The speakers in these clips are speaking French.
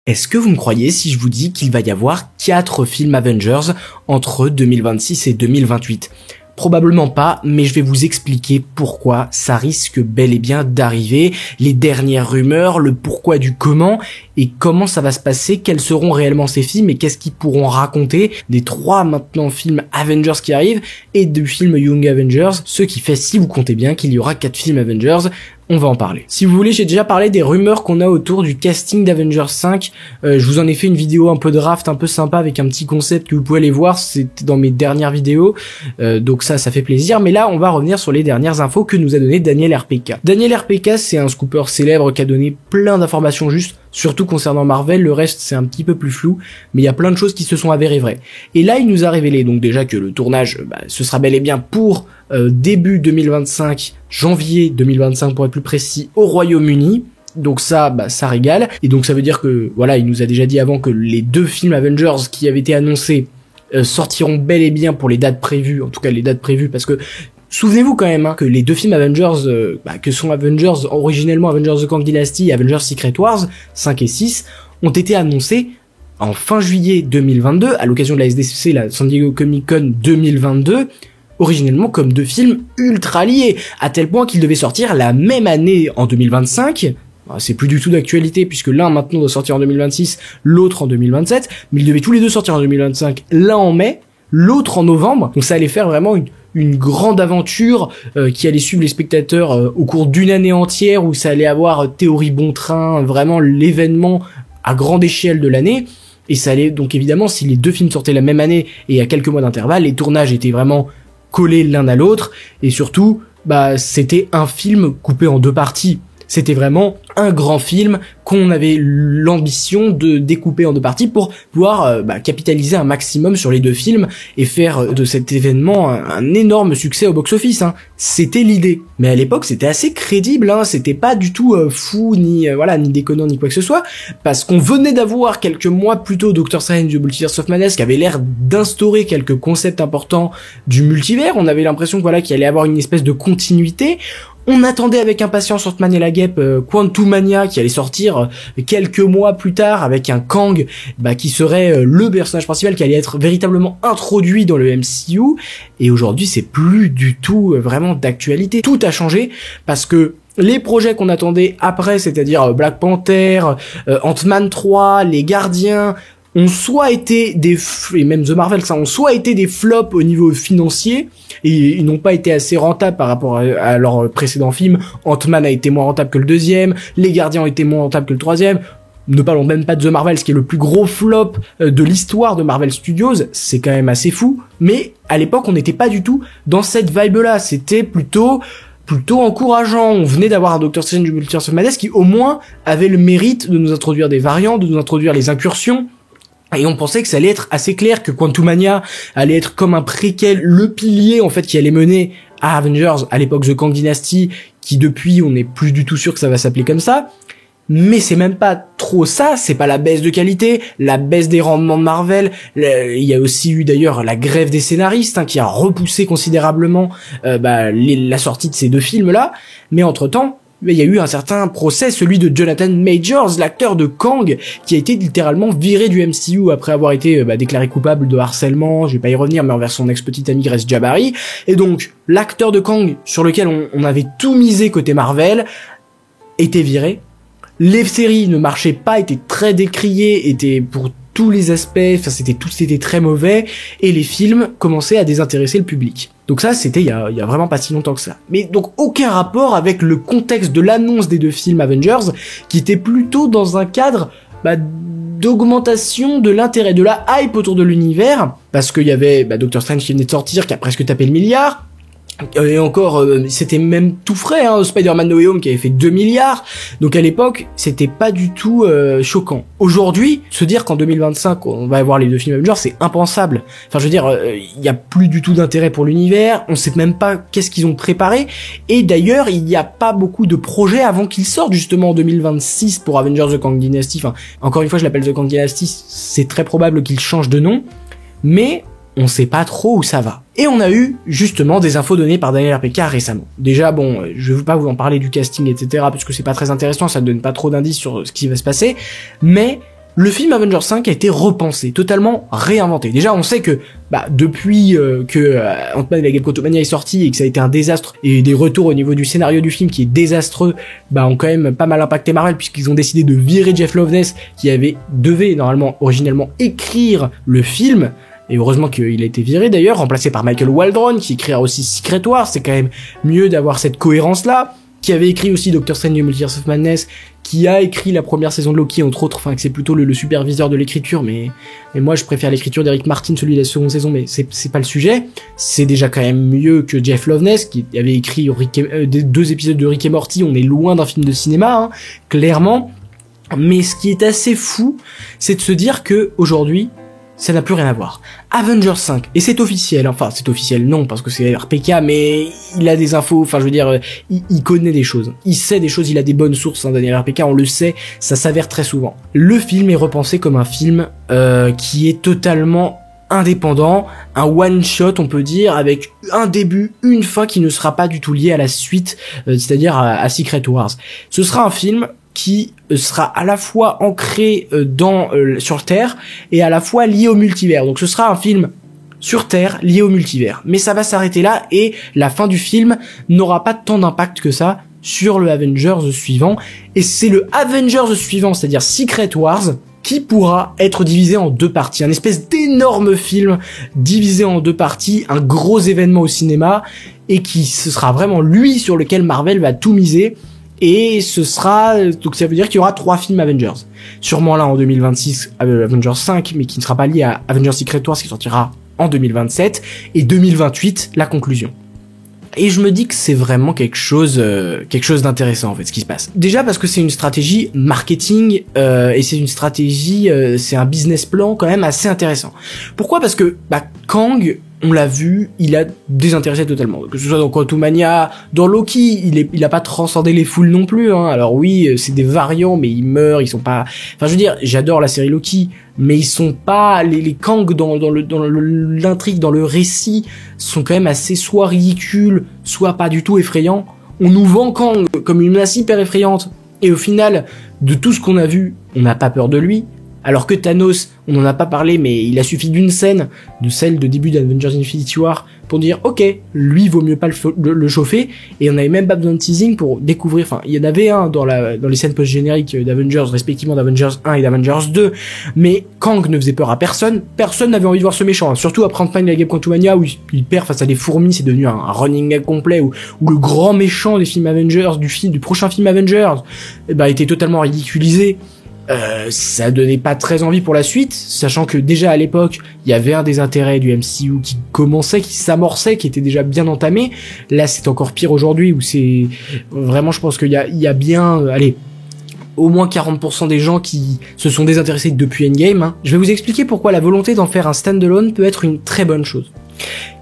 Est-ce que vous me croyez si je vous dis qu'il va y avoir 4 films Avengers entre 2026 et 2028 ? Probablement pas, mais je vais vous expliquer pourquoi ça risque bel et bien d'arriver, les dernières rumeurs, le pourquoi du comment, et comment ça va se passer, quels seront réellement ces films, et qu'est-ce qu'ils pourront raconter des 3 maintenant films Avengers qui arrivent, et du film Young Avengers, ce qui fait, si vous comptez bien, qu'il y aura 4 films Avengers. On va en parler. Si vous voulez, j'ai déjà parlé des rumeurs qu'on a autour du casting d'Avengers 5. Je vous en ai fait une vidéo un peu draft, un peu sympa, avec un petit concept que vous pouvez aller voir. C'était dans mes dernières vidéos. Donc ça fait plaisir. Mais là, on va revenir sur les dernières infos que nous a donné Daniel RPK. Daniel RPK, c'est un scooper célèbre qui a donné plein d'informations justes, surtout concernant Marvel. Le reste, c'est un petit peu plus flou. Mais il y a plein de choses qui se sont avérées vraies. Et là, il nous a révélé donc déjà que le tournage, ce sera bel et bien pour début 2025, janvier 2025 pour être plus précis, au Royaume-Uni. Donc ça, ça régale. Et donc ça veut dire que, voilà, il nous a déjà dit avant que les 2 films Avengers qui avaient été annoncés sortiront bel et bien pour les dates prévues, en tout cas les dates prévues, parce que souvenez-vous quand même que les 2 films Avengers, que sont Avengers, originellement Avengers The Kang Dynasty et Avengers Secret Wars, 5 et 6, ont été annoncés en fin juillet 2022, à l'occasion de la SDCC, la San Diego Comic Con 2022, originellement comme 2 films ultra liés, à tel point qu'ils devaient sortir la même année en 2025. C'est plus du tout d'actualité puisque l'un maintenant doit sortir en 2026, l'autre en 2027, mais ils devaient tous les 2 sortir en 2025, l'un en mai, l'autre en novembre. Donc ça allait faire vraiment une grande aventure qui allait suivre les spectateurs au cours d'une année entière, où ça allait avoir théorie bon train, vraiment l'événement à grande échelle de l'année. Et ça allait donc évidemment, si les 2 films sortaient la même année et à quelques mois d'intervalle, les tournages étaient vraiment collés l'un à l'autre, et surtout, c'était un film coupé en 2 parties. C'était vraiment un grand film qu'on avait l'ambition de découper en 2 parties pour pouvoir capitaliser un maximum sur les 2 films et faire de cet événement un énorme succès au box-office. C'était l'idée. Mais à l'époque, c'était assez crédible. C'était pas du tout fou, ni déconnant, ni quoi que ce soit, parce qu'on venait d'avoir quelques mois plus tôt Doctor Strange The Multiverse of Madness, qui avait l'air d'instaurer quelques concepts importants du multivers. On avait l'impression qu'il allait avoir une espèce de continuité. On attendait avec impatience Ant-Man et la Guêpe Quantumania, qui allait sortir quelques mois plus tard avec un Kang qui serait le personnage principal, qui allait être véritablement introduit dans le MCU. Et aujourd'hui, c'est plus du tout vraiment d'actualité. Tout a changé parce que les projets qu'on attendait après, c'est-à-dire Black Panther, Ant-Man 3, Les Gardiens, ont soit été et même The Marvels, ont soit été des flops au niveau financier, et ils n'ont pas été assez rentables par rapport à leurs précédents films. Ant-Man a été moins rentable que le 2e, Les Gardiens ont été moins rentables que le 3e, ne parlons même pas de The Marvels, qui est le plus gros flop de l'histoire de Marvel Studios. C'est quand même assez fou, mais à l'époque on n'était pas du tout dans cette vibe-là, c'était plutôt encourageant. On venait d'avoir un Doctor Strange Multiverse of Madness qui au moins avait le mérite de nous introduire des variants, de nous introduire les incursions. Et on pensait que ça allait être assez clair, que Quantumania allait être comme un préquel, le pilier en fait qui allait mener à Avengers, à l'époque The Kang Dynasty, qui depuis on n'est plus du tout sûr que ça va s'appeler comme ça. Mais c'est même pas trop ça, c'est pas la baisse de qualité, la baisse des rendements de Marvel. Il y a aussi eu d'ailleurs la grève des scénaristes qui a repoussé considérablement la sortie de ces 2 films là. Mais entre-temps, il y a eu un certain procès, celui de Jonathan Majors, l'acteur de Kang, qui a été littéralement viré du MCU après avoir été déclaré coupable de harcèlement, je vais pas y revenir, mais envers son ex-petite amie Grace Jabari. Et donc, l'acteur de Kang, sur lequel on avait tout misé côté Marvel, était viré. Les séries ne marchaient pas, étaient très décriées, étaient pour tous les aspects, c'était très mauvais, et les films commençaient à désintéresser le public. Donc ça, c'était il y a vraiment pas si longtemps que ça. Mais donc aucun rapport avec le contexte de l'annonce des 2 films Avengers, qui était plutôt dans un cadre d'augmentation de l'intérêt, de la hype autour de l'univers, parce qu'il y avait Doctor Strange qui venait de sortir, qui a presque tapé le milliard. Et encore, c'était même tout frais, Spider-Man No Way Home qui avait fait 2 milliards. Donc à l'époque, c'était pas du tout choquant. Aujourd'hui, se dire qu'en 2025, on va avoir les 2 films Avengers, c'est impensable. Enfin, je veux dire, il y a plus du tout d'intérêt pour l'univers, on sait même pas qu'est-ce qu'ils ont préparé. Et d'ailleurs, il y a pas beaucoup de projets avant qu'ils sortent, justement, en 2026 pour Avengers The Kang Dynasty. Enfin, encore une fois, je l'appelle The Kang Dynasty, c'est très probable qu'ils changent de nom. Mais on sait pas trop où ça va. Et on a eu, justement, des infos données par Daniel RPK récemment. Déjà, je veux pas vous en parler du casting, etc., parce que c'est pas très intéressant, ça ne donne pas trop d'indices sur ce qui va se passer, mais Le film Avengers 5 a été repensé, totalement réinventé. Déjà, on sait que depuis que Ant-Man et la Guêpe Quantumania est sorti et que ça a été un désastre, et des retours au niveau du scénario du film qui est désastreux, ont quand même pas mal impacté Marvel, puisqu'ils ont décidé de virer Jeff Loveness, qui devait normalement originellement écrire le film. Et heureusement qu'il a été viré d'ailleurs, remplacé par Michael Waldron, qui écrira aussi Secret Wars. C'est quand même mieux d'avoir cette cohérence-là. Qui avait écrit aussi Doctor Strange et Multiverse of Madness, qui a écrit la première saison de Loki, entre autres, que c'est plutôt le superviseur de l'écriture, mais moi je préfère l'écriture d'Eric Martin, celui de la seconde saison, mais c'est pas le sujet. C'est déjà quand même mieux que Jeff Loveness, qui avait écrit 2 épisodes de Rick et Morty. On est loin d'un film de cinéma, clairement. Mais ce qui est assez fou, c'est de se dire que aujourd'hui, ça n'a plus rien à voir. Avengers 5, et c'est officiel, non, parce que c'est RPK, mais il a des infos, il connaît des choses. Il sait des choses, il a des bonnes sources, Daniel RPK, on le sait, ça s'avère très souvent. Le film est repensé comme un film qui est totalement indépendant, un one-shot, on peut dire, avec un début, une fin qui ne sera pas du tout lié à la suite, c'est-à-dire à Secret Wars. Ce sera un film qui sera à la fois ancré sur Terre et à la fois lié au multivers. Donc ce sera un film sur Terre lié au multivers. Mais ça va s'arrêter là et la fin du film n'aura pas tant d'impact que ça sur le Avengers suivant. Et c'est le Avengers suivant, c'est-à-dire Secret Wars, qui pourra être divisé en 2 parties. Un espèce d'énorme film divisé en 2 parties, un gros événement au cinéma, et ce sera vraiment lui sur lequel Marvel va tout miser. Et donc ça veut dire qu'il y aura 3 films Avengers. Sûrement là en 2026, Avengers 5, mais qui ne sera pas lié à Avengers Secret Wars qui sortira en 2027, et 2028, la conclusion. Et je me dis que c'est vraiment quelque chose d'intéressant en fait ce qui se passe. Déjà parce que c'est une stratégie marketing et c'est un business plan quand même assez intéressant. Pourquoi ? Parce que Kang, on l'a vu, il a désintéressé totalement. Que ce soit dans Quantumania, dans Loki, il a pas transcendé les foules non plus. Alors oui, c'est des variants, mais ils meurent, ils sont pas. Enfin, je veux dire, j'adore la série Loki, mais ils sont pas les Kang dans l'intrigue, dans le récit, sont quand même assez soit ridicules, soit pas du tout effrayants. On nous vend Kang comme une menace hyper effrayante, et au final, de tout ce qu'on a vu, on n'a pas peur de lui. Alors que Thanos, on n'en a pas parlé, mais il a suffi d'une scène, de celle de début d'Avengers Infinity War, pour dire ok, lui vaut mieux pas le chauffer, et on n'avait même pas besoin de teasing pour découvrir, il y en avait un dans les scènes post-génériques d'Avengers, respectivement d'Avengers 1 et d'Avengers 2, mais Kang ne faisait peur à personne n'avait envie de voir ce méchant, surtout après Ant-Man et la Guêpe Quantumania, où il perd face à des fourmis, c'est devenu un running gag complet, où le grand méchant des films Avengers, du prochain film Avengers, était totalement ridiculisé. Ça donnait pas très envie pour la suite, sachant que déjà à l'époque il y avait un des intérêts du MCU qui commençait, qui s'amorçait, qui était déjà bien entamé. Là c'est encore pire aujourd'hui, où c'est vraiment, je pense qu'il y a bien au moins 40% des gens qui se sont désintéressés depuis Endgame. Je vais vous expliquer pourquoi la volonté d'en faire un standalone peut être une très bonne chose.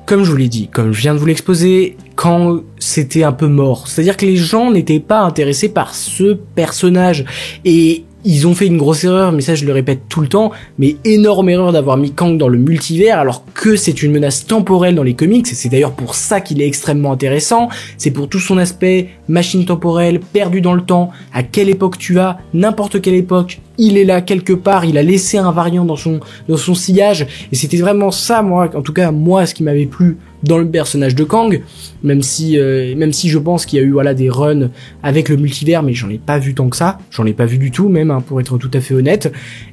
Comme je vous l'ai dit, comme je viens de vous l'exposer, quand c'était un peu mort, c'est-à-dire que les gens n'étaient pas intéressés par ce personnage, et ils ont fait une grosse erreur, mais ça je le répète tout le temps, mais énorme erreur d'avoir mis Kang dans le multivers, alors que c'est une menace temporelle dans les comics, et c'est d'ailleurs pour ça qu'il est extrêmement intéressant, c'est pour tout son aspect machine temporelle, perdu dans le temps, à quelle époque tu vas, n'importe quelle époque, il est là quelque part, il a laissé un variant dans son sillage, et c'était vraiment ça, moi, en tout cas moi, ce qui m'avait plu dans le personnage de Kang, même si je pense qu'il y a eu des runs avec le multivers, mais j'en ai pas vu tant que ça, j'en ai pas vu du tout même, pour être tout à fait honnête,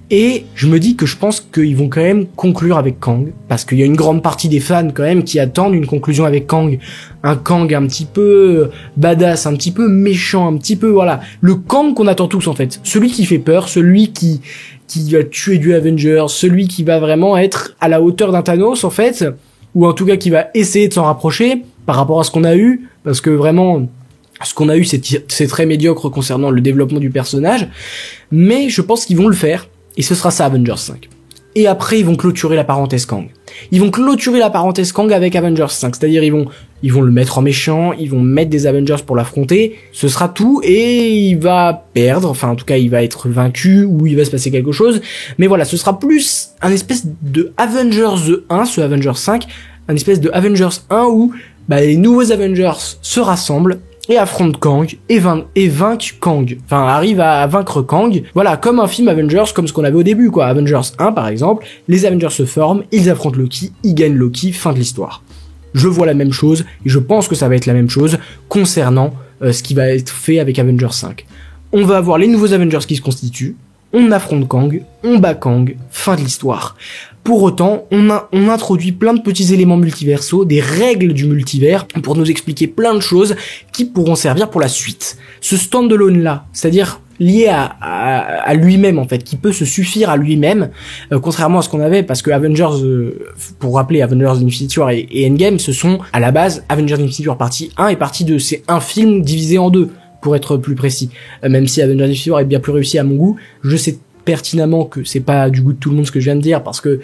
et je me dis que je pense qu'ils vont quand même conclure avec Kang, parce qu'il y a une grande partie des fans quand même qui attendent une conclusion avec Kang, un Kang un petit peu badass, un petit peu méchant, un petit peu le Kang qu'on attend tous en fait, celui qui fait peur, celui qui va tuer du Avengers, celui qui va vraiment être à la hauteur d'un Thanos en fait, ou en tout cas qui va essayer de s'en rapprocher par rapport à ce qu'on a eu, parce que vraiment ce qu'on a eu c'est très médiocre concernant le développement du personnage, mais je pense qu'ils vont le faire, et ce sera ça Avengers 5. Et après ils vont clôturer la parenthèse Kang. Ils vont clôturer la parenthèse Kang avec Avengers 5, c'est-à-dire ils vont le mettre en méchant, ils vont mettre des Avengers pour l'affronter, ce sera tout, et il va perdre, en tout cas il va être vaincu, ou il va se passer quelque chose, mais ce sera plus un espèce de Avengers 1, ce Avengers 5, un espèce de Avengers 1 où les nouveaux Avengers se rassemblent, et affronte Kang et vainque Kang. Enfin, arrive à vaincre Kang. Voilà, comme un film Avengers, comme ce qu'on avait au début, quoi. Avengers 1, par exemple, les Avengers se forment, ils affrontent Loki, ils gagnent Loki, fin de l'histoire. Je vois la même chose, et je pense que ça va être la même chose concernant ce qui va être fait avec Avengers 5. On va avoir les nouveaux Avengers qui se constituent, on affronte Kang, on bat Kang, fin de l'histoire. Pour autant, on introduit plein de petits éléments multiversaux, des règles du multivers, pour nous expliquer plein de choses qui pourront servir pour la suite. Ce stand-alone là, c'est-à-dire lié à lui-même en fait, qui peut se suffire à lui-même, contrairement à ce qu'on avait, parce que Avengers, pour rappeler, Avengers Infinity War et Endgame, ce sont à la base Avengers Infinity War partie 1 et partie 2, c'est un film divisé en deux, pour être plus précis. Même si Avengers Infinity War est bien plus réussi à mon goût, je sais pertinemment que c'est pas du goût de tout le monde ce que je viens de dire, parce que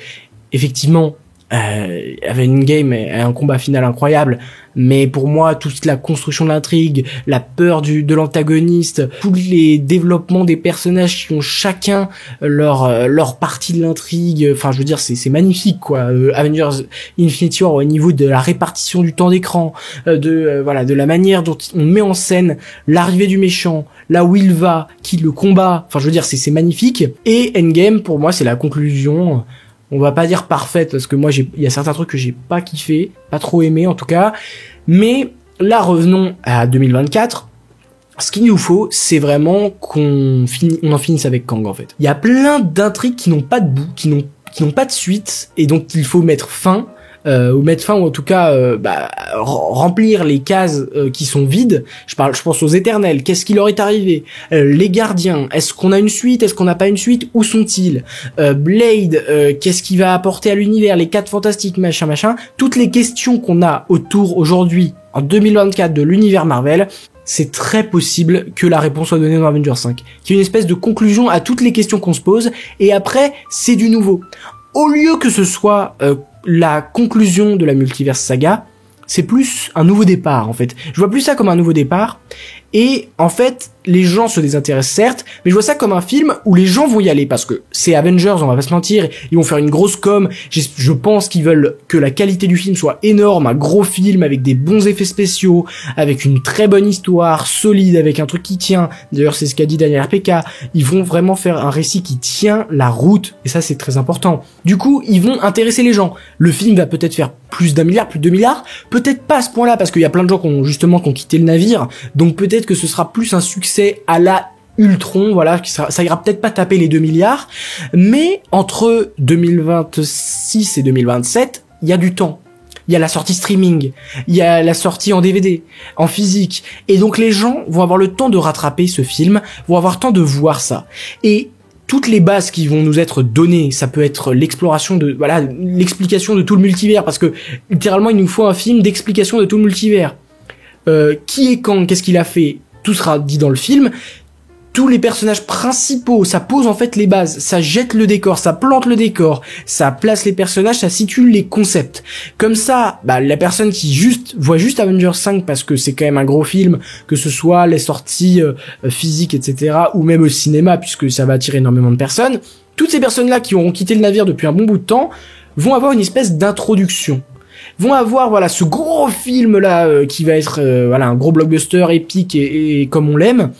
effectivement Endgame est un combat final incroyable, mais pour moi toute la construction de l'intrigue, la peur de l'antagoniste, tous les développements des personnages qui ont chacun leur partie de l'intrigue, enfin je veux dire c'est magnifique quoi. Avengers Infinity War au niveau de la répartition du temps d'écran, de la manière dont on met en scène l'arrivée du méchant, là où il va, qui le combat, enfin je veux dire c'est magnifique. Et Endgame pour moi c'est la conclusion. On va pas dire parfaite, parce que moi il y a certains trucs que j'ai pas kiffé, pas trop aimé en tout cas. Mais là revenons à 2024. Ce qu'il nous faut, c'est vraiment qu'on en finisse avec Kang en fait. Il y a plein d'intrigues qui n'ont pas de bout, qui n'ont pas de suite, et donc il faut mettre fin. Ou en tout cas remplir les cases qui sont vides. Je pense aux Éternels, qu'est-ce qui leur est arrivé, les Gardiens, est-ce qu'on a une suite, est-ce qu'on n'a pas une suite, où sont-ils, Blade, qu'est-ce qu'il va apporter à l'univers, les 4 fantastiques, machin, toutes les questions qu'on a autour aujourd'hui en 2024 de l'univers Marvel. C'est très possible que la réponse soit donnée dans Avengers 5, qui est une espèce de conclusion à toutes les questions qu'on se pose, et après c'est du nouveau. Au lieu que ce soit la conclusion de la multiverse saga, c'est plus un nouveau départ en fait. Je vois plus ça comme un nouveau départ, et en fait les gens se désintéressent certes, mais je vois ça comme un film où les gens vont y aller, parce que c'est Avengers, on va pas se mentir, ils vont faire une grosse com, je pense qu'ils veulent que la qualité du film soit énorme, un gros film avec des bons effets spéciaux, avec une très bonne histoire, solide, avec un truc qui tient, d'ailleurs c'est ce qu'a dit Daniel RPK, ils vont vraiment faire un récit qui tient la route, et ça c'est très important. Du coup, ils vont intéresser les gens, le film va peut-être faire plus d'1 milliard, plus de 2 milliards, peut-être pas à ce point-là, parce qu'il y a plein de gens qui ont quitté le navire, donc peut-être que ce sera plus un succès à la Ultron, voilà, ça ira peut-être pas taper les 2 milliards, mais entre 2026 et 2027, il y a du temps. Il y a la sortie streaming, il y a la sortie en DVD, en physique, et donc les gens vont avoir le temps de rattraper ce film, vont avoir le temps de voir ça. Et toutes les bases qui vont nous être données, ça peut être l'exploration l'explication de tout le multivers, parce que littéralement il nous faut un film d'explication de tout le multivers. Qui est Kang, qu'est-ce qu'il a fait, tout sera dit dans le film. Tous les personnages principaux, ça pose en fait les bases, ça jette le décor, ça plante le décor, ça place les personnages, ça situe les concepts. Comme ça, la personne qui voit juste Avengers 5 parce que c'est quand même un gros film, que ce soit les sorties physiques, etc., ou même au cinéma, puisque ça va attirer énormément de personnes, toutes ces personnes-là qui auront quitté le navire depuis un bon bout de temps vont avoir une espèce d'introduction. Vont avoir ce gros film là qui va être un gros blockbuster épique et comme on l'aime,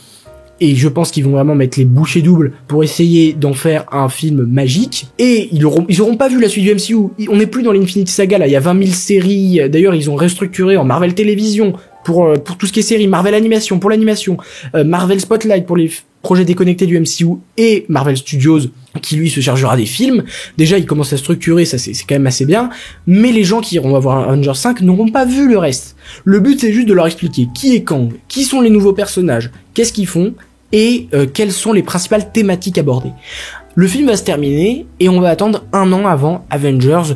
et je pense qu'ils vont vraiment mettre les bouchées doubles pour essayer d'en faire un film magique, et ils auront pas vu la suite du MCU, on n'est plus dans l'Infinity Saga là, il y a 20 000 séries, d'ailleurs ils ont restructuré en Marvel Télévision pour tout ce qui est série, Marvel Animation pour l'animation, Marvel Spotlight pour les projets déconnectés du MCU, et Marvel Studios qui lui se chargera des films. Déjà il commence à structurer, ça c'est quand même assez bien, mais les gens qui iront voir Avengers 5 n'auront pas vu le reste. Le but c'est juste de leur expliquer qui est Kang, qui sont les nouveaux personnages, qu'est-ce qu'ils font, et quelles sont les principales thématiques abordées. Le film va se terminer et on va attendre 1 an avant Avengers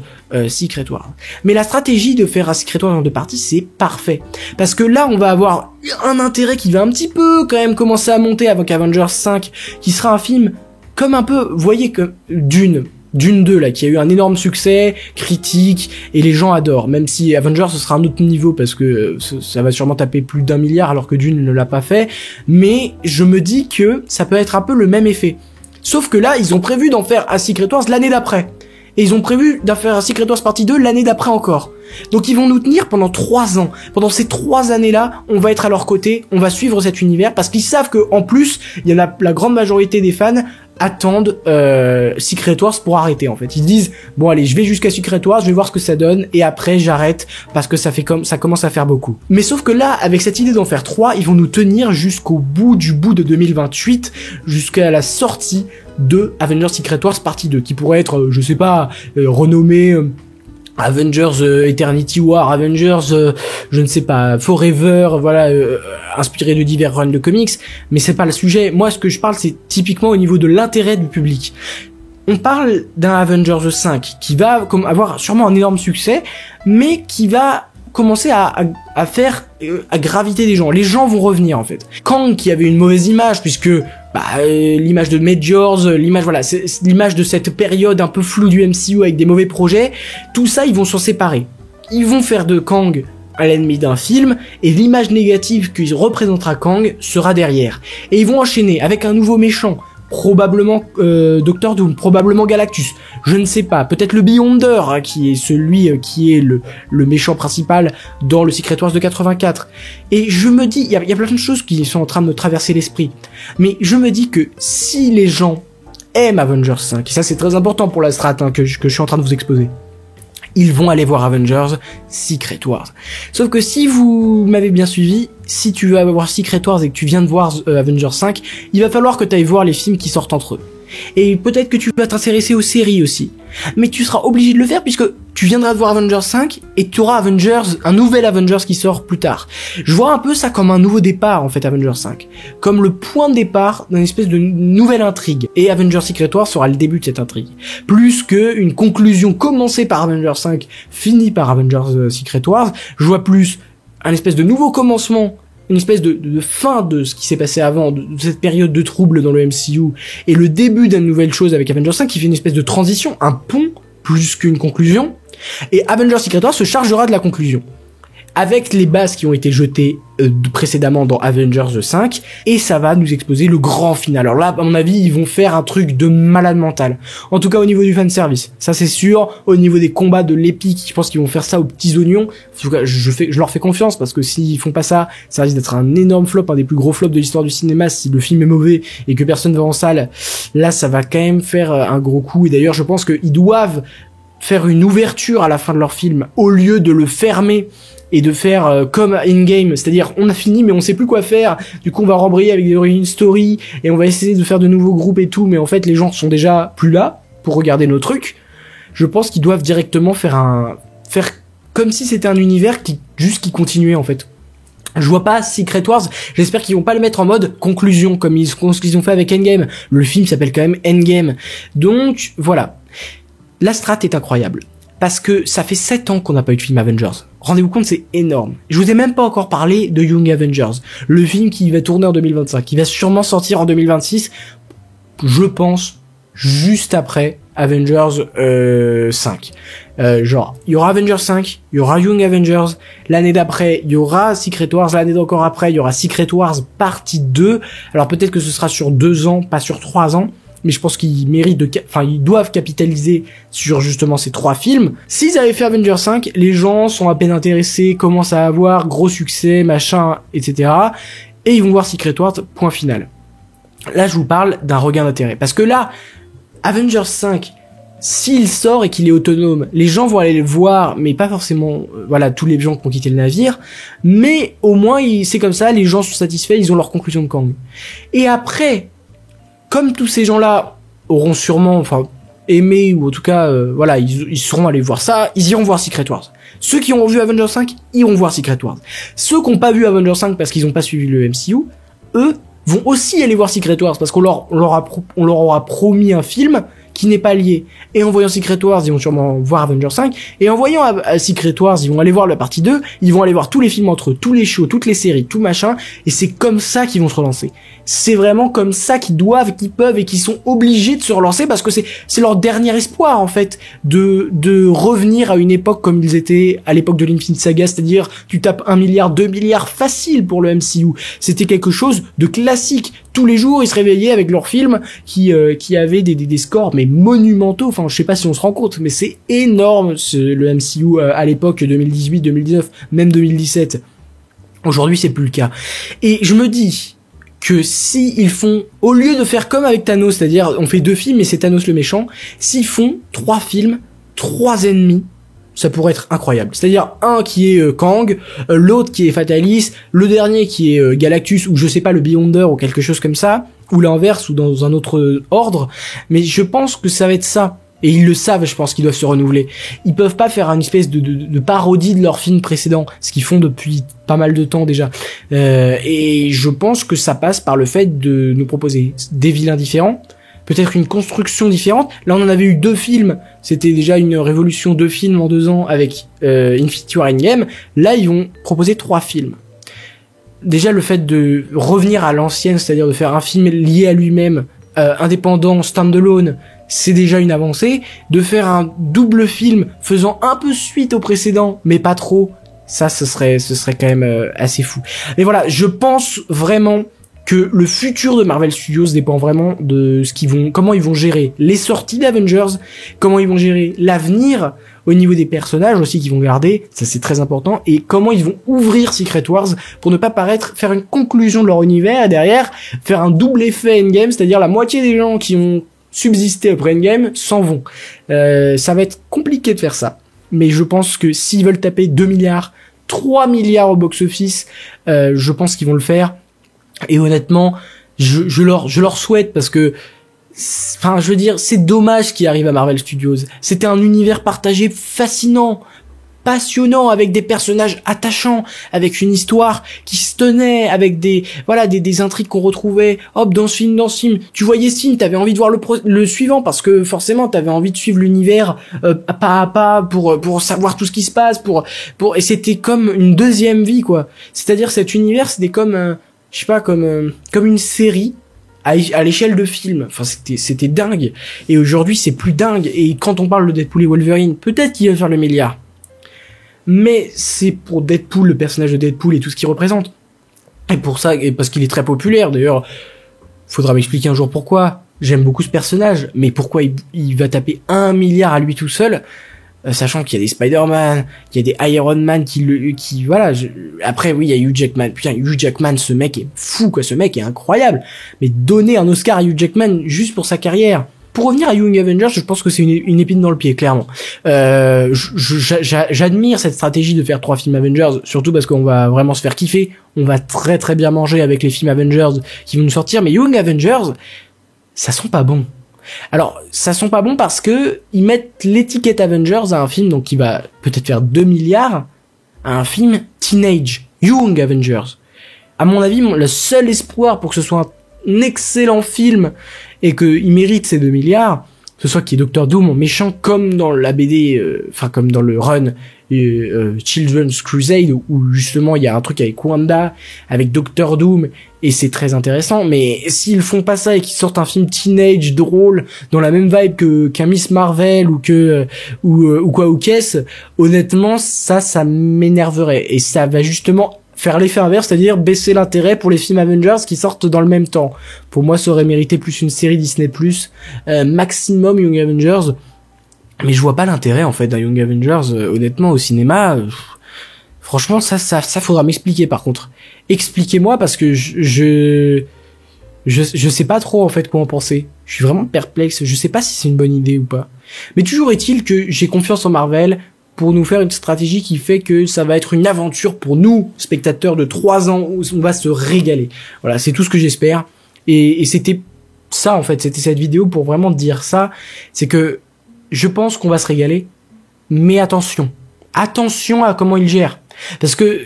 Secret War. Mais la stratégie de faire un Secret War en 2 parties, c'est parfait. Parce que là, on va avoir un intérêt qui va un petit peu quand même commencer à monter avec Avengers 5, qui sera un film comme un peu, vous voyez, que Dune 2 là, qui a eu un énorme succès critique et les gens adorent, même si Avengers ce sera un autre niveau parce que ça va sûrement taper plus d'1 milliard alors que Dune ne l'a pas fait, mais je me dis que ça peut être un peu le même effet. Sauf que là, ils ont prévu d'en faire un Secret Wars l'année d'après. Et ils ont prévu d'en faire un Secret Wars partie 2 l'année d'après encore. Donc ils vont nous tenir pendant 3 ans. Pendant ces 3 années-là, on va être à leur côté, on va suivre cet univers, parce qu'ils savent que en plus, il y en a la grande majorité des fans attendent Secret Wars pour arrêter en fait. Ils disent bon allez, je vais jusqu'à Secret Wars, je vais voir ce que ça donne et après j'arrête parce que ça commence à faire beaucoup. Mais sauf que là, avec cette idée d'en faire 3, ils vont nous tenir jusqu'au bout de 2028, jusqu'à la sortie de Avengers Secret Wars partie 2 qui pourrait être je sais pas renommé Avengers Eternity War, Avengers je ne sais pas Forever, voilà, inspiré de divers runs de comics, mais c'est pas le sujet. Moi ce que je parle c'est typiquement au niveau de l'intérêt du public. On parle d'un Avengers 5 qui va avoir sûrement un énorme succès, mais qui va commencer à faire à graviter des gens. Les gens vont revenir en fait. Kang qui avait une mauvaise image puisque l'image de Majors, l'image voilà, c'est l'image de cette période un peu floue du MCU avec des mauvais projets, tout ça ils vont s'en séparer. Ils vont faire de Kang à l'ennemi d'un film et l'image négative qu'il représentera Kang sera derrière. Et ils vont enchaîner avec un nouveau méchant, probablement Doctor Doom, probablement Galactus, je ne sais pas, peut-être le Beyonder hein, qui est celui qui est le méchant principal dans le Secret Wars de 84. Et je me dis, il y a plein de choses qui sont en train de me traverser l'esprit, mais je me dis que si les gens aiment Avengers 5, et ça c'est très important pour la strat hein, que je suis en train de vous exposer, ils vont aller voir Avengers Secret Wars. Sauf que si vous m'avez bien suivi, si tu veux voir Secret Wars et que tu viens de voir Avengers 5, il va falloir que tu ailles voir les films qui sortent entre eux. Et peut-être que tu vas t'intéresser aux séries aussi. Mais tu seras obligé de le faire puisque tu viendras de voir Avengers 5 et tu auras un nouvel Avengers qui sort plus tard. Je vois un peu ça comme un nouveau départ en fait, Avengers 5. Comme le point de départ d'une espèce de nouvelle intrigue. Et Avengers Secret Wars sera le début de cette intrigue. Plus que une conclusion commencée par Avengers 5, finie par Avengers Secret Wars. Je vois plus un espèce de nouveau commencement, une espèce de fin de ce qui s'est passé avant, de cette période de trouble dans le MCU, et le début d'une nouvelle chose avec Avengers 5 qui fait une espèce de transition, un pont, plus qu'une conclusion, et Avengers Secret Wars se chargera de la conclusion. Avec les bases qui ont été jetées précédemment dans Avengers 5, et ça va nous exposer le grand final. Alors là, à mon avis, ils vont faire un truc de malade mental. En tout cas, au niveau du fanservice, ça c'est sûr. Au niveau des combats de l'épique, je pense qu'ils vont faire ça aux petits oignons. En tout cas, je leur fais confiance, parce que s'ils font pas ça, ça risque d'être un énorme flop, un des plus gros flops de l'histoire du cinéma. Si le film est mauvais et que personne va en salle, là, ça va quand même faire un gros coup. Et d'ailleurs, je pense qu'ils doivent faire une ouverture à la fin de leur film, au lieu de le fermer et de faire comme Endgame, c'est-à-dire on a fini mais on sait plus quoi faire, du coup on va rembrayer avec des origin story et on va essayer de faire de nouveaux groupes et tout, mais en fait les gens sont déjà plus là pour regarder nos trucs. Je pense qu'ils doivent directement faire comme si c'était un univers qui continuait en fait. Je vois pas Secret Wars, j'espère qu'ils vont pas le mettre en mode conclusion comme ils ont fait avec Endgame. Le film s'appelle quand même Endgame. Donc voilà. La strat est incroyable. Parce que ça fait 7 ans qu'on n'a pas eu de film Avengers. Rendez-vous compte, c'est énorme. Je vous ai même pas encore parlé de Young Avengers. Le film qui va tourner en 2025, qui va sûrement sortir en 2026. Je pense, juste après Avengers 5. Genre, il y aura Avengers 5, il y aura Young Avengers. L'année d'après, il y aura Secret Wars. L'année d'encore après, il y aura Secret Wars partie 2. Alors peut-être que ce sera sur 2 ans, pas sur 3 ans. Mais je pense qu'ils ils doivent capitaliser sur justement ces 3 films. S'ils avaient fait Avengers 5, les gens sont à peine intéressés, commencent à avoir gros succès, machin, etc. Et ils vont voir Secret Wars, point final. Là, je vous parle d'un regain d'intérêt. Parce que là, Avengers 5, s'il sort et qu'il est autonome, les gens vont aller le voir, mais pas forcément, tous les gens qui ont quitté le navire. Mais au moins, c'est comme ça, les gens sont satisfaits, ils ont leur conclusion de Kang. Et après, comme tous ces gens-là auront sûrement, aimé, ou en tout cas, ils seront allés voir ça, ils iront voir Secret Wars. Ceux qui ont vu Avengers 5 iront voir Secret Wars. Ceux qui n'ont pas vu Avengers 5 parce qu'ils n'ont pas suivi le MCU, eux, vont aussi aller voir Secret Wars parce qu'on leur aura promis un film qui n'est pas lié. Et en voyant Secret Wars, ils vont sûrement voir Avengers 5. Et en voyant Secret Wars, ils vont aller voir la partie 2. Ils vont aller voir tous les films entre eux, tous les shows, toutes les séries, tout machin. Et c'est comme ça qu'ils vont se relancer. C'est vraiment comme ça qu'ils doivent, qu'ils peuvent et qu'ils sont obligés de se relancer parce que c'est leur dernier espoir, en fait, de revenir à une époque comme ils étaient à l'époque de l'Infinite Saga. C'est-à-dire, tu tapes 1 milliard, 2 milliards facile pour le MCU. C'était quelque chose de classique. tous les jours ils se réveillaient avec leurs films qui avaient des scores mais monumentaux. Enfin, je sais pas si on se rend compte, mais c'est énorme le MCU à l'époque 2018, 2019, même 2017. Aujourd'hui, c'est plus le cas. Et je me dis que si ils font, au lieu de faire comme avec Thanos, c'est-à-dire on fait 2 films et c'est Thanos le méchant, s'ils font 3 films, 3 ennemis, ça pourrait être incroyable. C'est-à-dire un qui est Kang, l'autre qui est Fatalis, le dernier qui est Galactus, ou je sais pas, le Beyonder, ou quelque chose comme ça, ou l'inverse, ou dans un autre ordre. Mais je pense que ça va être ça. Et ils le savent, je pense qu'ils doivent se renouveler. Ils peuvent pas faire une espèce de parodie de leurs films précédents, ce qu'ils font depuis pas mal de temps déjà. Et je pense que ça passe par le fait de nous proposer des vilains différents, peut-être une construction différente. Là, on en avait eu 2 films. C'était déjà une révolution, 2 films en 2 ans avec Infinity War Endgame. Là, ils vont proposer 3 films. Déjà, le fait de revenir à l'ancienne, c'est-à-dire de faire un film lié à lui-même, indépendant, stand-alone, c'est déjà une avancée. De faire un double film faisant un peu suite au précédent, mais pas trop, ça, ce serait quand même assez fou. Mais voilà, je pense vraiment que le futur de Marvel Studios dépend vraiment de comment ils vont gérer les sorties d'Avengers, comment ils vont gérer l'avenir au niveau des personnages aussi qu'ils vont garder, ça c'est très important, et comment ils vont ouvrir Secret Wars pour ne pas faire une conclusion de leur univers et derrière faire un double effet Endgame, c'est-à-dire la moitié des gens qui ont subsisté après Endgame s'en vont. Ça va être compliqué de faire ça, mais je pense que s'ils veulent taper 2 milliards, 3 milliards au box-office, je pense qu'ils vont le faire. Et honnêtement, je leur souhaite parce que, enfin, je veux dire, c'est dommage qu'il arrive à Marvel Studios. C'était un univers partagé fascinant, passionnant, avec des personnages attachants, avec une histoire qui se tenait, avec des intrigues qu'on retrouvait. Hop, dans ce film, tu voyais ce film, t'avais envie de voir le suivant parce que forcément t'avais envie de suivre l'univers pas à pas pour savoir tout ce qui se passe, et c'était comme une deuxième vie quoi. C'est-à-dire cet univers, c'était comme je sais pas, comme une série à l'échelle de film. Enfin, c'était dingue. Et aujourd'hui, c'est plus dingue. Et quand on parle de Deadpool et Wolverine, peut-être qu'il va faire le milliard. Mais c'est pour Deadpool, le personnage de Deadpool et tout ce qu'il représente. Et pour ça, et parce qu'il est très populaire. D'ailleurs, faudra m'expliquer un jour pourquoi. J'aime beaucoup ce personnage. Mais pourquoi il va taper 1 milliard à lui tout seul? Sachant qu'il y a des Spider-Man, qu'il y a des Iron Man après oui, il y a Hugh Jackman. Putain, Hugh Jackman, ce mec est fou quoi, ce mec est incroyable. Mais donner un Oscar à Hugh Jackman juste pour sa carrière. Pour revenir à Young Avengers, je pense que c'est une épine dans le pied, clairement. J'admire cette stratégie de faire 3 films Avengers, surtout parce qu'on va vraiment se faire kiffer. On va très très bien manger avec les films Avengers qui vont nous sortir, mais Young Avengers, ça sent pas bon. Alors, ça sent pas bon parce que ils mettent l'étiquette Avengers à un film donc qui va peut-être faire 2 milliards à un film Teenage Young Avengers. À mon avis, le seul espoir pour que ce soit un excellent film et qu'il mérite ces 2 milliards, ce soit qu'il y ait Doctor Doom en méchant comme dans la BD, comme dans le run Children's Crusade où justement il y a un truc avec Wanda, avec Doctor Doom et c'est très intéressant. Mais s'ils font pas ça et qu'ils sortent un film teenage drôle dans la même vibe qu'un Miss Marvel ou qu'est-ce, honnêtement ça m'énerverait et ça va justement faire l'effet inverse, c'est-à-dire baisser l'intérêt pour les films Avengers qui sortent dans le même temps. Pour moi, ça aurait mérité plus une série Disney+, maximum Young Avengers. Mais je vois pas l'intérêt, en fait, d'un Young Avengers, honnêtement, au cinéma. Franchement, ça faudra m'expliquer, par contre. Expliquez-moi, parce que je sais pas trop, en fait, quoi en penser. Je suis vraiment perplexe. Je sais pas si c'est une bonne idée ou pas. Mais toujours est-il que j'ai confiance en Marvel pour nous faire une stratégie qui fait que ça va être une aventure pour nous, spectateurs de 3 ans, où on va se régaler. Voilà, c'est tout ce que j'espère. Et c'était ça, en fait, c'était cette vidéo pour vraiment dire ça. C'est que je pense qu'on va se régaler, mais attention à comment il gère. Parce que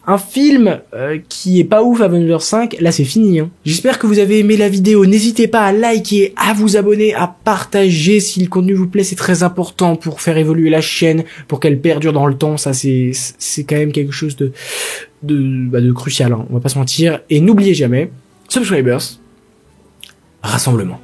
un film qui est pas ouf, Avengers 5, là c'est fini. J'espère que vous avez aimé la vidéo. N'hésitez pas à liker, à vous abonner, à partager si le contenu vous plaît. C'est très important pour faire évoluer la chaîne, pour qu'elle perdure dans le temps. Ça c'est quand même quelque chose de crucial. On va pas se mentir. Et n'oubliez jamais, subscribers, rassemblement.